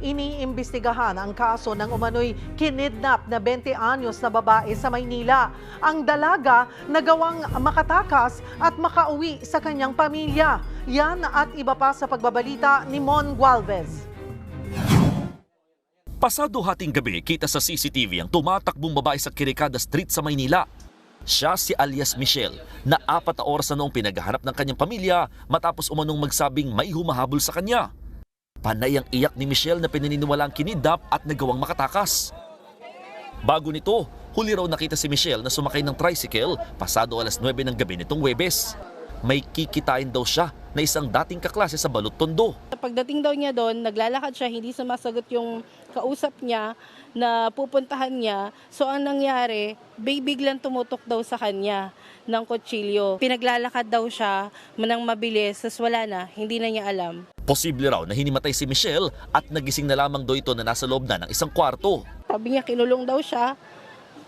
iniimbestigahan ang kaso ng umano'y kinidnap na 20 anyos na babae sa Maynila. Ang dalaga nagawang makatakas at makauwi sa kanyang pamilya. Yan at iba pa sa pagbabalita ni Mon Gualvez. Pasado hating gabi, kita sa CCTV ang tumatakbong babae sa Kirikada Street sa Maynila. Siya si alias Michelle na 4 na oras na noong pinaghahanap ng kanyang pamilya matapos umanong magsabing may humahabol sa kanya. Panay ang iyak ni Michelle na pinaniniwalaang kinidnap at nagawang makatakas. Bago nito, huli raw nakita si Michelle na sumakay ng tricycle pasado alas 9 ng gabi nitong Huwebes. May kikitain daw siya na isang dating kaklase sa Balot-Tondo. Pagdating daw niya doon, naglalakad siya, hindi sumasagot yung kausap niya na pupuntahan niya. So ang nangyari, biglang tumutok daw sa kanya ng kutsilyo. Pinaglalakad daw siya manang mabilis, tas wala na, hindi na niya alam. Posible raw na hinimatay si Michelle at nagising na lamang daw ito na nasa loob na ng isang kwarto. Sabi niya, kinulong daw siya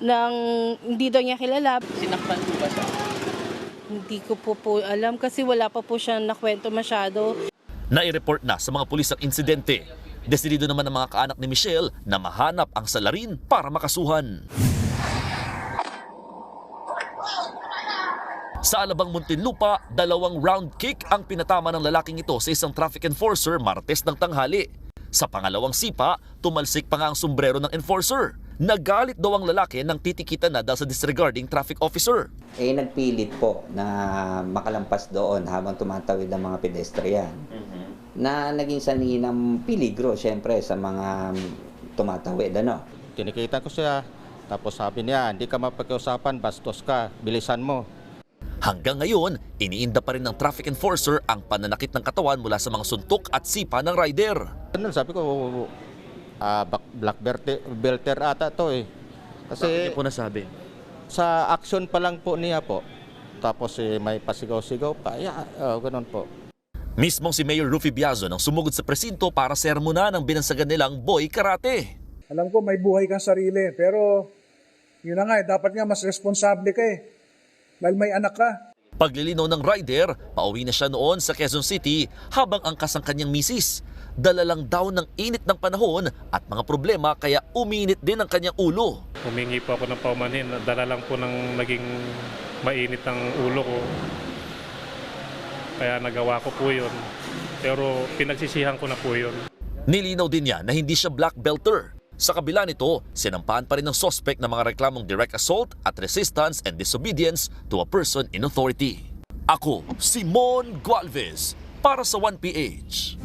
nang hindi daw niya kilala. Sinaktan po ba siya? Hindi ko po alam kasi wala pa po siyang nakwento masyado. Nai-report na sa mga pulis ang insidente. Desidido naman ng mga kaanak ni Michelle na mahanap ang salarin para makasuhan. Sa Alabang, Muntinlupa, 2 round kick ang pinatama ng lalaking ito sa isang traffic enforcer Martes ng tanghali. Sa pangalawang sipa, tumalsik pa nga ang sombrero ng enforcer. Nagalit daw ang lalaki nang titikita na dahil sa disregarding traffic officer. Nagpilit po na makalampas doon habang tumatawid ang mga pedestrian. Na naging sanhi ng peligro syempre sa mga tumatawid. Tinikita ko siya, tapos sabi niya, hindi ka mapag-usapan, bastos ka, bilisan mo. Hanggang ngayon, iniinda pa rin ng traffic enforcer ang pananakit ng katawan mula sa mga suntok at sipa ng rider. Sabi ko, black belter ata to eh. Kasi Bakit niyo po nasabi? sa action pa lang po niya po. Tapos may pasigaw-sigaw pa. Ganun po. Mismong si Mayor Rufy Biazo nang sumugod sa presinto para sermonan ang binansagan nilang boy karate. Alam ko may buhay kang sarili, pero yun na nga, dapat nga mas responsable ka eh. Dahil may anak ka. Paglilinaw ng rider, pauwi na siya noon sa Quezon City habang angkas ang kanyang misis. Dala lang daw ng init ng panahon at mga problema kaya uminit din ang kanyang ulo. Humingi po ako ng paumanhin. Dala lang po ng naging mainit ang ulo ko. Kaya nagawa ko po yun. Pero pinagsisihan ko na po yun. Nilinaw din niya na hindi siya black belter. Sa kabila nito, sinampahan pa rin ng suspect ng mga reklamong direct assault at resistance and disobedience to a person in authority. Ako, si Mon Gualvez, para sa 1PH.